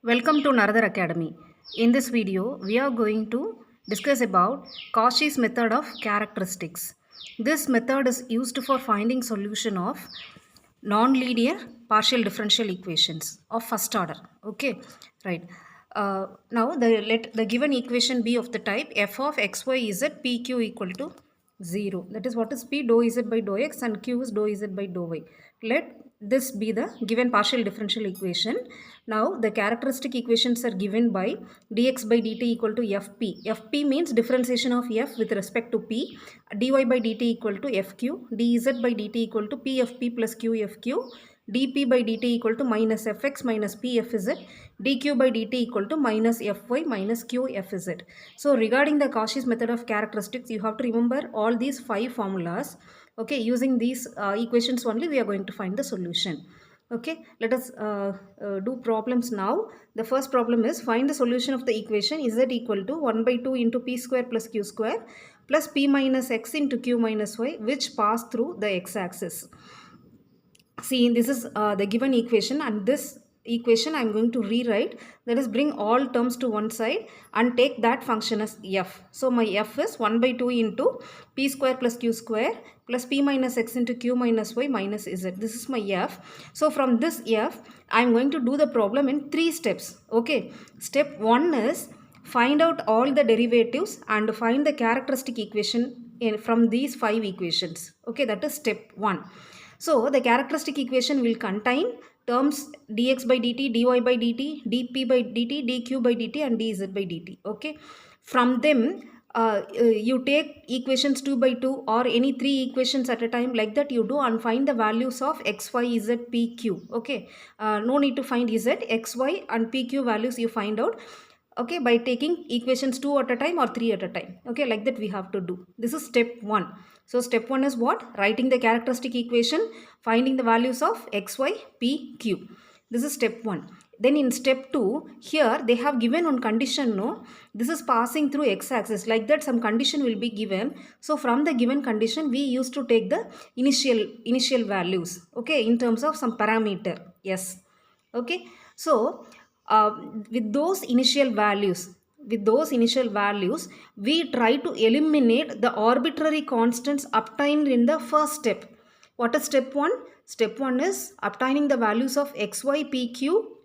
Welcome to Naradar Academy. In this video, we are going to discuss about Cauchys method of characteristics. This method is used for finding solution of non-linear partial differential equations of first order. Okay, right. Now let the given equation be of the type f of x y z p q equal to 0. That is what is p dou z by dou x and q is dou z by dou y. Let this be the given partial differential equation. Now the characteristic equations are given by dx by dt equal to fp. Fp means differentiation of f with respect to p. Dy by dt equal to fq. Dz by dt equal to pfp plus qfq. Dp by dt equal to minus fx minus pfz. Dq by dt equal to minus fy minus qfz. So regarding the Cauchys method of characteristics, you have to remember all these 5 formulas. Okay, using these equations only we are going to find the solution. Okay, let us do problems now. The first problem is find the solution of the equation z equal to 1 by 2 into p square plus q square plus p minus x into q minus y, which pass through the x-axis. See, this is the given equation, and this equation I am going to rewrite, that is bring all terms to one side and take that function as f. So my f is 1 by 2 into p square plus q square plus p minus x into q minus y minus z. This is my f. So from this f I am going to do the problem in 3 steps. Okay, step 1 is find out all the derivatives and find the characteristic equation from these 5 equations. Okay, that is step 1. So the characteristic equation will contain terms dx by dt, dy by dt, dp by dt, dq by dt and dz by dt. Okay. From them, you take equations 2 by 2 or any 3 equations at a time, like that you do, and find the values of x, y, z, p, q. Okay. No need to find z, x, y and p, q values you find out. Okay, by taking equations 2 at a time or 3 at a time. Okay, like that we have to do. This is step 1. So step 1 is what? Writing the characteristic equation, finding the values of x, y, p, q. This is step 1. Then in step 2, here they have given one condition, no? This is passing through x-axis. Like that some condition will be given. So from the given condition, we used to take the initial values. Okay, in terms of some parameter. Yes. Okay. So with those initial values, we try to eliminate the arbitrary constants obtained in the first step. What is step 1? Step 1 is obtaining the values of x, y, p, q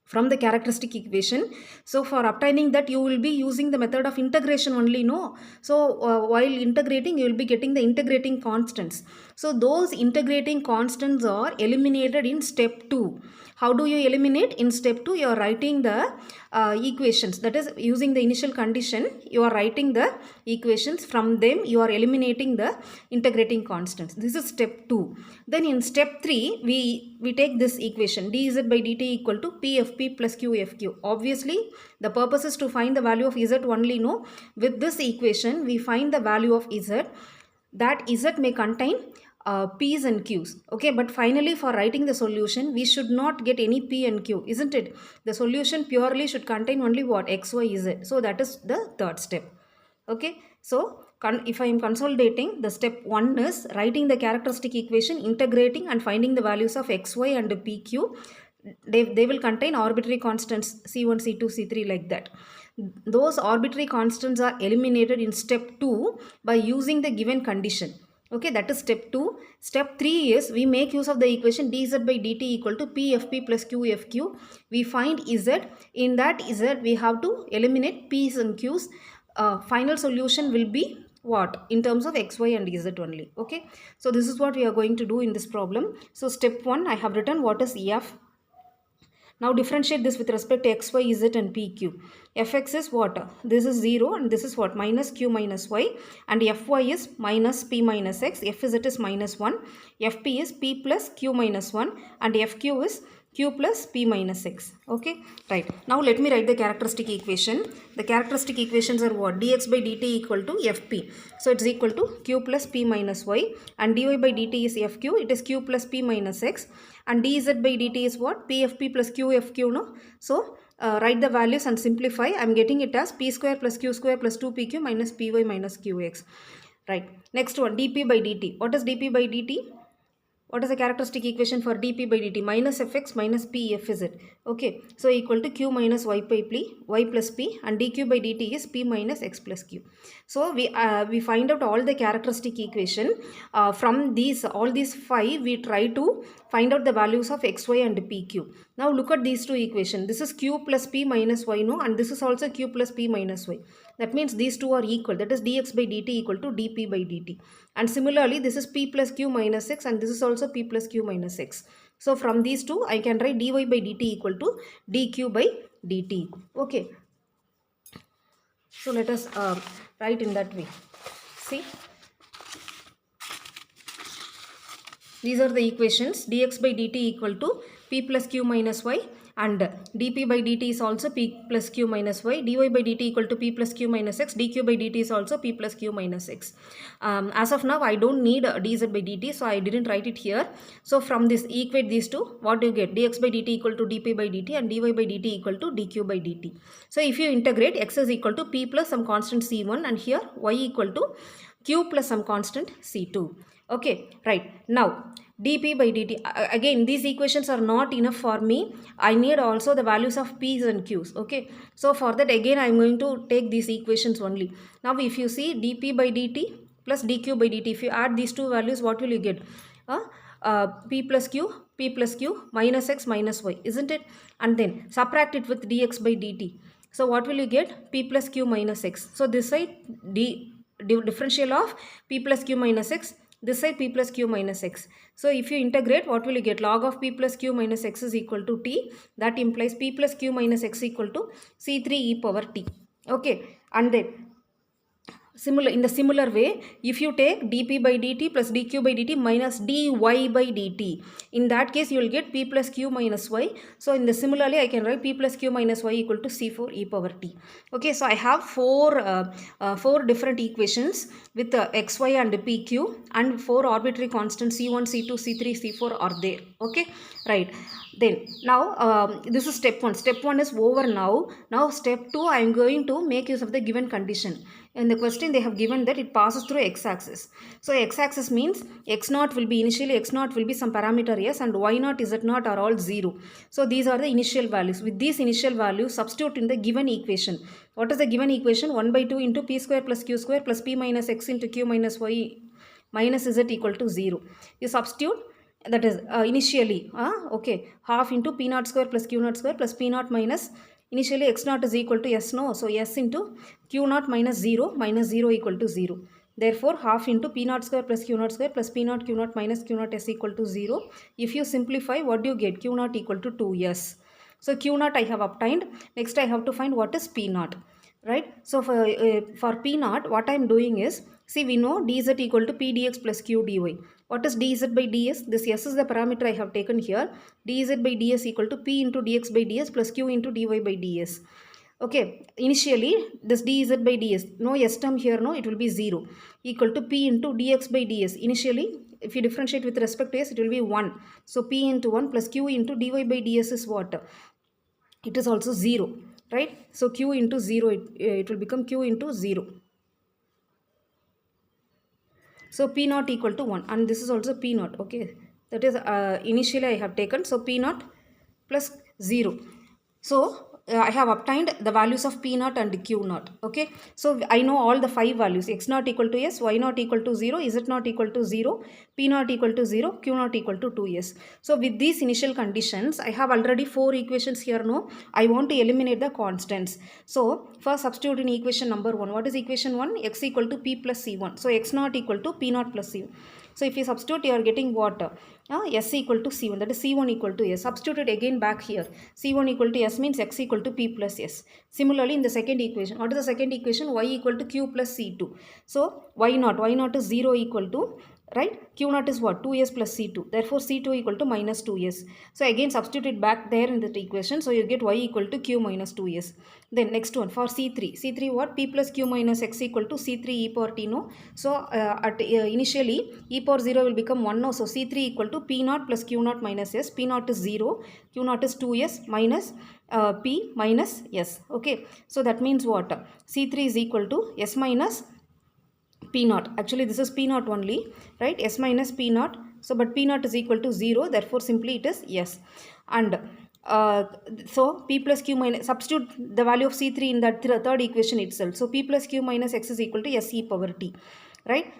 from the characteristic equation. So for obtaining that, you will be using the method of integration only, no? So while integrating, you will be getting the integrating constants. So those integrating constants are eliminated in step 2. How do you eliminate? In step 2, you are writing the equations. That is, using the initial condition, you are writing the equations. From them, you are eliminating the integrating constants. This is step 2. Then in step 3, we take this equation dz by dt equal to pfp plus qfq. Obviously, the purpose is to find the value of z only, no? With this equation, we find the value of z. That z may contain p's and q's. Okay, but finally for writing the solution, we should not get any p and q, isn't it? The solution purely should contain only what? X, y, z. So that is the third step. Okay, so if I am consolidating, the step 1 is writing the characteristic equation, integrating and finding the values of x, y and p, q. They will contain arbitrary constants c1, c2, c3, like that. Those arbitrary constants are eliminated in step 2 by using the given condition. Okay, that is step 2. Step 3 is we make use of the equation dz by dt equal to pfp plus qfq. We find z. In that z, we have to eliminate p's and q's. Final solution will be what? In terms of x, y and z only. Okay, so this is what we are going to do in this problem. So step 1, I have written what is f. Now differentiate this with respect to x, y, z and p, q. Fx is what? This is 0 and this is what? Minus q minus y, and fy is minus p minus x, fz is minus 1, fp is p plus q minus 1 and fq is q plus p minus x. Okay, right. Now let me write the characteristic equation. The characteristic equations are what? Dx by dt equal to fp. So it's equal to q plus p minus y, and dy by dt is fq. It is q plus p minus x, and dz by dt is what? pfp plus qfq, no? So write the values and simplify. I am getting it as p square plus q square plus 2pq minus py minus qx. Right. Next one, dp by dt. What is dp by dt? What is the characteristic equation for dp by dt? Minus fx minus p fz. Okay, so equal to q minus y by p, y plus p, and dq by dt is p minus x plus q. So we find out all the characteristic equation. From these all these 5 we try to find out the values of xy and pq. Now look at these two equations. This is q plus p minus y, no, and this is also q plus p minus y. That means these two are equal. That is dx by dt equal to dp by dt. And similarly, this is p plus q minus x, and this is also p plus q minus x. So from these two, I can write dy by dt equal to dq by dt. Okay. So let us write in that way. See, these are the equations. Dx by dt equal to p plus q minus y, and dp by dt is also p plus q minus y, dy by dt equal to p plus q minus x, dq by dt is also p plus q minus x. As of now, I don't need dz by dt, so I didn't write it here. So from this, equate these two, what do you get? Dx by dt equal to dp by dt, and dy by dt equal to dq by dt. So if you integrate, x is equal to p plus some constant c1, and here y equal to q plus some constant c2. Okay, right. Now dp by dt, again these equations are not enough for me. I need also the values of p's and q's. Okay, so for that again I am going to take these equations only. Now if you see dp by dt plus dq by dt, if you add these two values, what will you get? P plus q minus x minus y, isn't it? And then subtract it with dx by dt. So what will you get? P plus q minus x. So this side differential of p plus q minus x, this side p plus q minus x. So if you integrate, what will you get? Log of p plus q minus x is equal to t. That implies p plus q minus x equal to c3 e power t. Okay, and then in the similar way, if you take dp by dt plus dq by dt minus dy by dt, in that case you will get p plus q minus y. So in the similarly, I can write p plus q minus y equal to c4 e power t. Okay, so I have four different equations with xy and pq, and 4 arbitrary constants c1, c2, c3, c4 are there. Okay, right. Then now this is step 1. Step 1 is over now. Now step 2, I am going to make use of the given condition. In the question they have given that it passes through x-axis. So x-axis means x0 will be initially, x0 will be some parameter s, and y0, z0 are all 0. So these are the initial values. With these initial values, substitute in the given equation. What is the given equation? 1 by 2 into p square plus q square plus p minus x into q minus y minus z equal to 0. You substitute, that is initially okay, half into p naught square plus q naught square plus p naught minus, initially x naught is equal to s, no, so s into q naught minus 0 equal to 0. Therefore half into p naught square plus q naught square plus p naught q naught minus q naught s equal to 0. If you simplify, what do you get? Q naught equal to 2s. So q naught I have obtained. Next I have to find what is p naught, right? So for p naught, what I am doing is, see, we know dz equal to p dx plus q dy. What is dz by ds? This s is the parameter I have taken here. dz by ds equal to p into dx by ds plus q into dy by ds. Okay, initially this dz by ds, no s term here, no, it will be 0, equal to p into dx by ds. Initially, if you differentiate with respect to s, it will be 1. So p into 1 plus q into dy by ds is what? It is also 0, right? So q into 0, it will become q into 0. So p naught equal to 1, and this is also p naught. Okay, that is initially I have taken, so p naught plus 0. So I have obtained the values of p naught and q naught. Okay, so I know all the 5 values: x naught equal to s, y naught equal to 0, z naught equal to 0, p naught equal to 0, q naught equal to 2s. So with these initial conditions, I have already 4 equations here. No, I want to eliminate the constants. So first substitute in equation number 1. What is equation 1? X equal to p plus c1. So x naught equal to p naught plus c1. So if you substitute, you are getting what? S equal to c1, that is c1 equal to s. Substitute it again back here. c1 equal to s means x equal to p plus s. Similarly, in the second equation, what is the second equation? Y equal to q plus c2. So y naught is 0 equal to, right? Q naught is what? 2s plus c2. Therefore c2 equal to minus 2s. So again substitute it back there in the equation. So you get y equal to q minus 2s. Then next one for c3. c3 what? P plus q minus x equal to c3 e power t, no? So initially e power 0 will become 1, no? So c3 equal to p naught plus q naught minus s. P naught is 0. Q naught is 2s minus p minus s. Okay. So that means what? C3 is equal to s minus p naught. Actually this is p naught only, right? S minus p naught So but p naught is equal to 0, therefore simply it is yes. And so p plus q minus, substitute the value of C3 in that third equation itself. So p plus q minus x is equal to s e power t, right?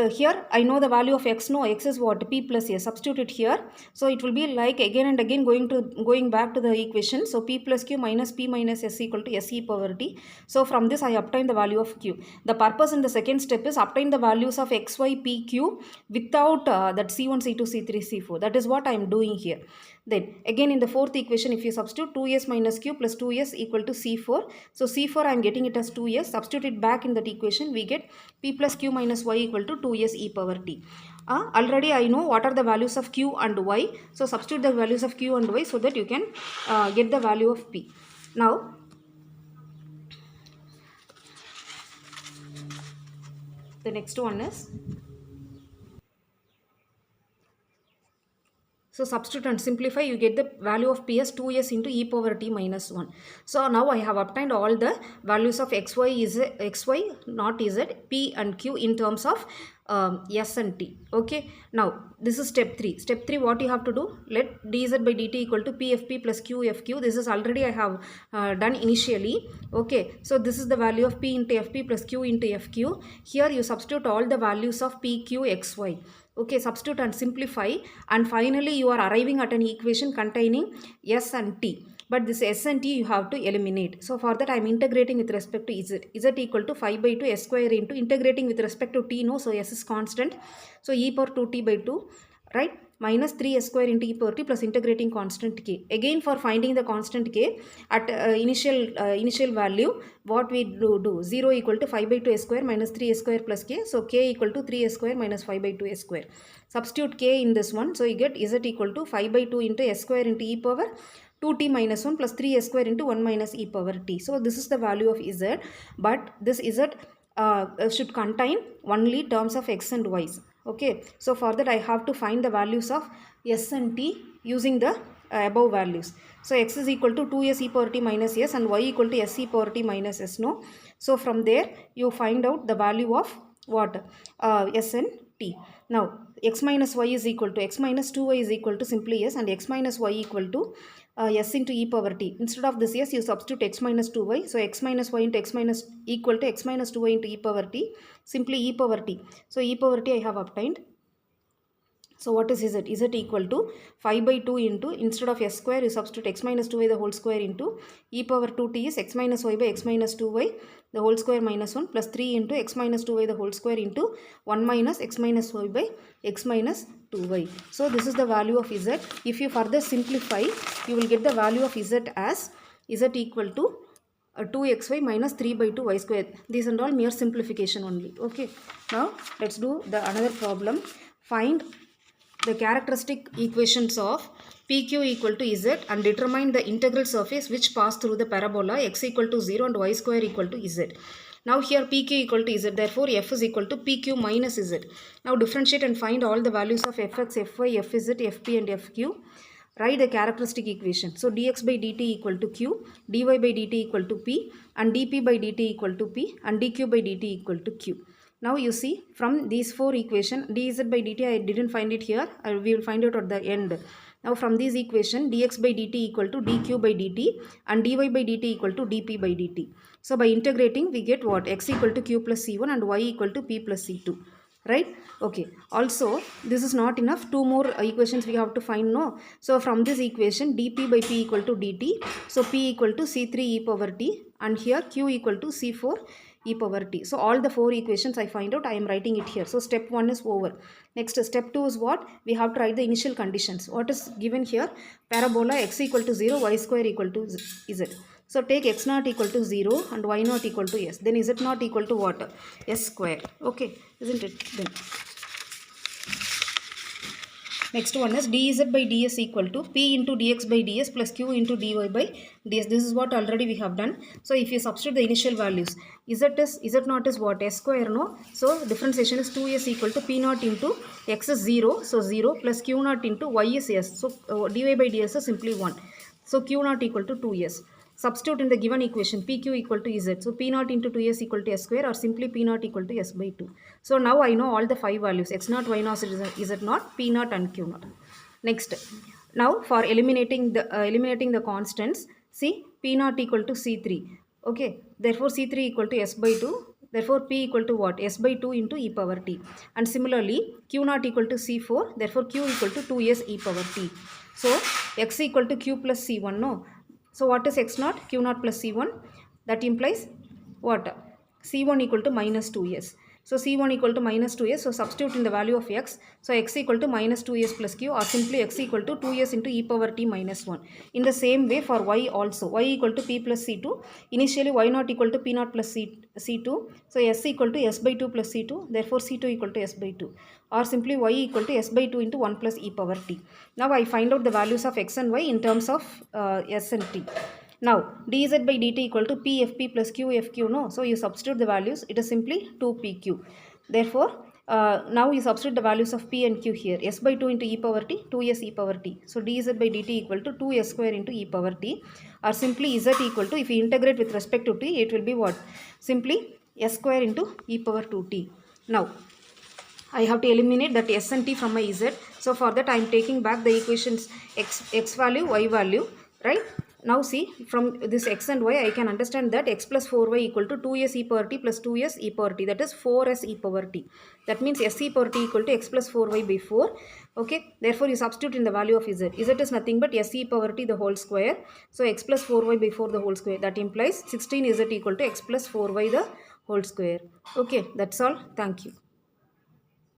Here I know the value of x. No, x is what? P plus s. Substitute it here. So it will be like again and again going back to the equation. So p plus q minus p minus s equal to s e power t. So from this I obtain the value of q. The purpose in the second step is obtain the values of x, y, p, q without that c1, c2, c3, c4. That is what I am doing here. Then again in the fourth equation, if you substitute 2s minus q plus 2s equal to c4. So c4 I am getting it as 2s. Substitute it back in that equation. We get p plus q minus y equal to 2s e power t. Already I know what are the values of q and y. So substitute the values of q and y so that you can get the value of p. Now the next one is, so substitute and simplify, you get the value of p as 2s into e power t minus 1. So now I have obtained all the values of x, y, not z, p and q in terms of s and t. Okay. Now this is step 3. Step 3, what you have to do? Let dz by dt equal to pfp plus qfq. This is already I have done initially. Okay. So this is the value of p into fp plus q into fq. Here you substitute all the values of p, q, x, y. Okay, substitute and simplify, and finally you are arriving at an equation containing s and t. But this s and t you have to eliminate. So for that I am integrating with respect to z. Z equal to 5 by 2 s square into, integrating with respect to t, no, so s is constant. So e power 2t by 2, right? Minus 3s square into e power t plus integrating constant k. Again for finding the constant k at initial value, what we do 0 equal to 5 by 2 s square minus 3s square plus k. So k equal to 3s square minus 5 by 2 s square. Substitute k in this one. So you get z equal to 5 by 2 into s square into e power 2t minus 1 plus 3s square into 1 minus e power t. So this is the value of z, but this z should contain only terms of x and y's. Okay, so for that I have to find the values of s and t using the above values. So x is equal to 2s e power t minus s and y equal to s e power t minus s, no. So from there you find out the value of what? S and t. Now x minus y is equal to, x minus 2y is equal to simply s, and x minus y equal to s into e power t. Instead of this s you substitute x minus 2y. So x minus y into x minus equal to x minus 2y into e power t, simply e power t. So e power t I have obtained. So what is z? Z equal to 5 by 2 into, instead of s square you substitute x minus 2y the whole square into e power 2t is x minus y by x minus 2y the whole square minus 1 plus 3 into x minus 2y the whole square into 1 minus x minus y by x minus 2y. So this is the value of z. If you further simplify, you will get the value of z as z equal to 2xy minus 3 by 2 y square. These are all mere simplification only. Okay. Now let's do the another problem. Find the characteristic equations of PQ equal to Z and determine the integral surface which pass through the parabola x equal to 0 and y square equal to Z. Now here PQ equal to Z, therefore f is equal to PQ minus Z. Now differentiate and find all the values of fx, fy, fz, fp and fq. Write the characteristic equation. So dx by dt equal to q, dy by dt equal to p, and dp by dt equal to p, and dq by dt equal to q. Now you see from these four equations, dz by dt I didn't find it here, we will find it at the end. Now from this equation, dx by dt equal to dq by dt and dy by dt equal to dp by dt. So by integrating we get what? X equal to q plus c1 and y equal to p plus c2. Right? Okay. Also this is not enough. Two more equations we have to find, no. So from this equation, dp by p equal to dt. So p equal to c3 e power t and here q equal to c4 e power t. So all the four equations I find out, I am writing it here. So step 1 is over. Next step 2 is what? We have to write the initial conditions. What is given here? Parabola x equal to 0, y square equal to z. So take x naught equal to 0 and y naught equal to s. Then z naught equal to what? S square. Okay, isn't it? Then next one is dz by ds equal to p into dx by ds plus q into dy by ds. This is what already we have done. So if you substitute the initial values, z naught is what? S square, no? So differentiation is 2s equal to p naught into x is 0. So 0 plus q naught into y is s. So dy by ds is simply 1. So q naught equal to 2s. substitute in the given equation pq equal to z. So p naught into 2s equal to s square, or simply p naught equal to s by 2. So now I know all the 5 values, x naught, y naught, z naught, p naught and q naught. Next, now for eliminating the constants, see p naught equal to c3. Okay, therefore c3 equal to s by 2. Therefore p equal to what? S by 2 into e power t. And similarly q naught equal to c4. Therefore q equal to 2s e power t. So x equal to q plus c1. No. So what is x naught? Q naught plus c1. That implies what? C1 equal to minus 2s. So C1 equal to minus 2s. So substitute in the value of x. So x equal to minus 2s plus q, or simply x equal to 2s into e power t minus 1. In the same way for y also. Y equal to p plus c2. Initially y naught equal to p naught plus c2. So s equal to s by 2 plus c2. Therefore c2 equal to s by 2. Or simply y equal to s by 2 into 1 plus e power t. Now I find out the values of x and y in terms of s and t. Now dz by dt equal to p fp plus q fq. No, so you substitute the values, it is simply 2pq. Therefore now you substitute the values of p and q here. S by 2 into e power t, 2s e power t. So dz by dt equal to 2s square into e power t, or simply z equal to, if you integrate with respect to t, it will be what? Simply s square into e power 2t. Now I have to eliminate that s and t from my z. So for that I am taking back the equations x value, y value, right? Now see, from this x and y I can understand that x plus 4y equal to 2s e power t plus 2s e power t, that is 4s e power t. That means s e power t equal to x plus 4y by 4. Okay, therefore you substitute in the value of z. Z is nothing but s e power t the whole square. So x plus 4y by 4 the whole square. That implies 16 z equal to x plus 4y the whole square. Okay, that's all. Thank you.